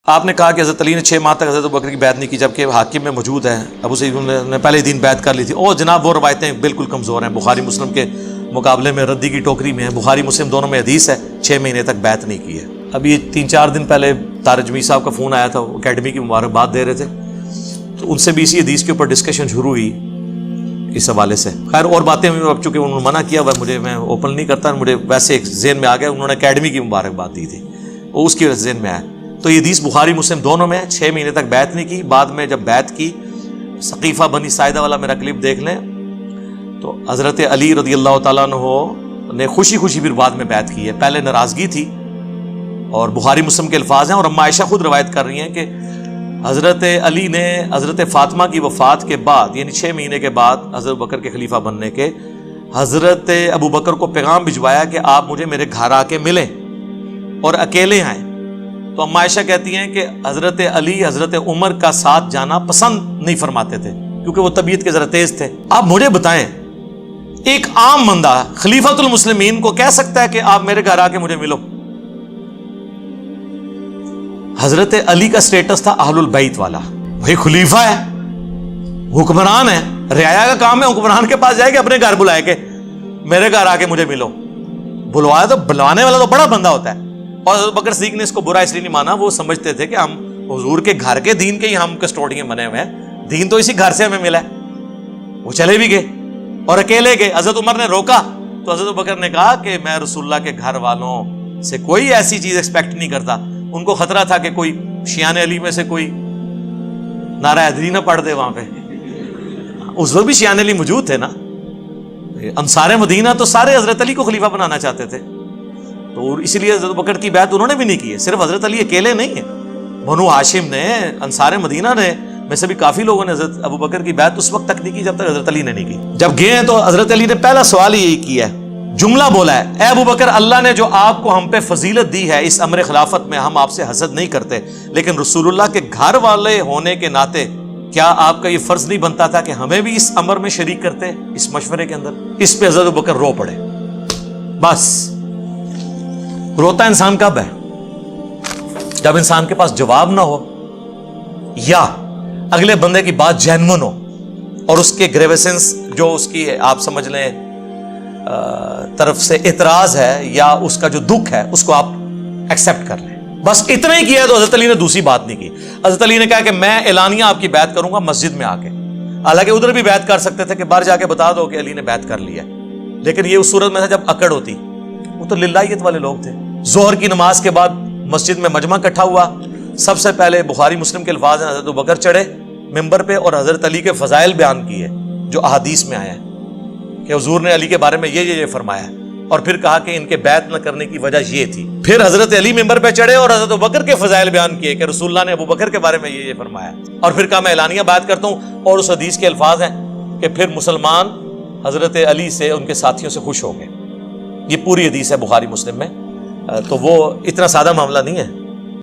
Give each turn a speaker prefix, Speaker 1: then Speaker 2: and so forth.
Speaker 1: آپ نے کہا کہ حضرت علی نے 6 ماہ تک حضرت ابوبکر کی بیعت نہیں کی، جبکہ حاکم میں موجود ہے ابو سعید نے پہلے دن بیعت کر لی تھی۔ او جناب وہ روایتیں بالکل کمزور ہیں، بخاری مسلم کے مقابلے میں ردی کی ٹوکری میں ہے۔ بخاری مسلم دونوں میں حدیث ہے 6 مہینے تک بیعت نہیں کی ہے۔ اب یہ 3-4 دن پہلے طارق جمیل صاحب کا فون آیا تھا، وہ اکیڈمی کی مبارکباد دے رہے تھے، تو ان سے بھی اسی حدیث کے اوپر ڈسکشن شروع ہوئی اس حوالے سے۔ خیر اور باتیں اب چونکہ انہوں نے منع کیا ہوا مجھے، میں اوپن نہیں کرتا، مجھے ویسے ایک ذہن میں آ گیا، انہوں نے اکیڈمی کی مبارکباد دی تھی، وہ اس کی وجہ سے ذہن میں آیا۔ تو یہ حدیث بخاری مسلم دونوں میں 6 مہینے تک بیعت نہیں کی۔ بعد میں جب بیعت کی، ثقیفہ بنی ساعدہ والا میرا کلپ دیکھ لیں، تو حضرت علی رضی اللہ تعالیٰ عنہ نے خوشی خوشی پھر بعد میں بیعت کی ہے۔ پہلے ناراضگی تھی، اور بخاری مسلم کے الفاظ ہیں، اور اما عائشہ خود روایت کر رہی ہیں کہ حضرت علی نے حضرت فاطمہ کی وفات کے بعد، یعنی 6 مہینے کے بعد حضرت ابوبکر کے خلیفہ بننے کے، حضرت ابوبکر کو پیغام بھجوایا کہ آپ مجھے میرے گھر آ کے ملیں اور اکیلے آئیں۔ تو اما عائشہ کہتی ہیں کہ حضرت علی حضرت عمر کا ساتھ جانا پسند نہیں فرماتے تھے، کیونکہ وہ طبیعت کے ذرا تیز تھے۔ آپ مجھے بتائیں، ایک عام بندہ خلیفۃ المسلمین کو کہہ سکتا ہے کہ آپ میرے گھر آ کے مجھے ملو؟ حضرت علی کا سٹیٹس تھا اہل البیت والا، بھائی خلیفہ ہے، حکمران ہے، رعایا کا کام ہے حکمران کے پاس جائے کہ اپنے گھر بلائے کہ میرے گھر آ کے مجھے ملو۔ بلوایا تو بلوانے والا تو بڑا بندہ ہوتا ہے۔ اور حضرت بکر صدیق نے اس کو برا اس لیے نہیں مانا، وہ سمجھتے تھے کہ ہم حضور کے گھر کے دین کے ہی ہم کسٹوڈین بنے ہوئے ہیں، دین تو اسی گھر سے ہمیں ملا ہے۔ وہ چلے بھی گئے اور اکیلے گئے۔ حضرت عمر نے روکا تو حضرت بکر نے کہا کہ میں رسول اللہ کے گھر والوں سے کوئی ایسی چیز ایکسپیکٹ نہیں کرتا۔ ان کو خطرہ تھا کہ کوئی شیعان علی میں سے کوئی نعرہ حیدری نہ پڑھ دے وہاں پہ، اس وقت بھی شیعان علی موجود تھے نا۔ انصار مدینہ تو سارے حضرت علی کو خلیفہ بنانا چاہتے تھے، تو اس لیے حضرت بکر کی بیعت انہوں نے بھی نہیں کی ہے۔ صرف حضرت علی اکیلے نہیں ہیں، بنو ہاشم نے، انصار مدینہ نے میں سے بھی کافی لوگوں نے حضرت ابوبکر کی بیعت اس وقت تک نہیں کی جب تک حضرت علی نے نہیں کی۔ جب گئے ہیں تو حضرت علی نے پہلا سوال یہی کیا ہے، جملہ بولا ہے، اے ابوبکر، اللہ نے جو آپ کو ہم پہ فضیلت دی ہے اس امر خلافت میں، ہم آپ سے حسد نہیں کرتے، لیکن رسول اللہ کے گھر والے ہونے کے ناطے کیا آپ کا یہ فرض نہیں بنتا تھا کہ ہمیں بھی اس امر میں شریک کرتے، اس مشورے کے اندر؟ اس پہ حضرت ابوبکر رو پڑے۔ بس روتا انسان کب ہے؟ جب انسان کے پاس جواب نہ ہو، یا اگلے بندے کی بات جینون ہو اور اس کے گریویسنس جو اس کی آپ سمجھ لیں طرف سے اعتراض ہے یا اس کا جو دکھ ہے اس کو آپ ایکسپٹ کر لیں۔ بس اتنا ہی کیا ہے۔ تو حضرت علی نے دوسری بات نہیں کی۔ حضرت علی نے کہا کہ میں اعلانیہ آپ کی بیعت کروں گا مسجد میں آ کے، حالانکہ ادھر بھی بیعت کر سکتے تھے کہ باہر جا کے بتا دو کہ علی نے بیعت کر لی ہے، لیکن یہ اس صورت میں تھا جب اکڑ ہوتی۔ وہ تو للہیت والے لوگ تھے۔ ظہر کی نماز کے بعد مسجد میں مجمع اکٹھا ہوا، سب سے پہلے بخاری مسلم کے الفاظ ہیں، حضرت ابوبکر چڑھے ممبر پہ اور حضرت علی کے فضائل بیان کیے جو احادیث میں آیا ہے کہ حضور نے علی کے بارے میں یہ فرمایا ہے، اور پھر کہا کہ ان کے بیعت نہ کرنے کی وجہ یہ تھی۔ پھر حضرت علی ممبر پہ چڑھے اور حضرت ابوبکر کے فضائل بیان کیے کہ رسول اللہ نے ابوبکر کے بارے میں یہ فرمایا، اور پھر کہا میں اعلانیہ بات کرتا ہوں، اور اس حدیث کے الفاظ ہیں کہ پھر مسلمان حضرت علی سے ان کے ساتھیوں سے خوش ہو گئے۔ یہ پوری حدیث ہے بخاری مسلم میں، تو وہ اتنا سادہ معاملہ نہیں ہے۔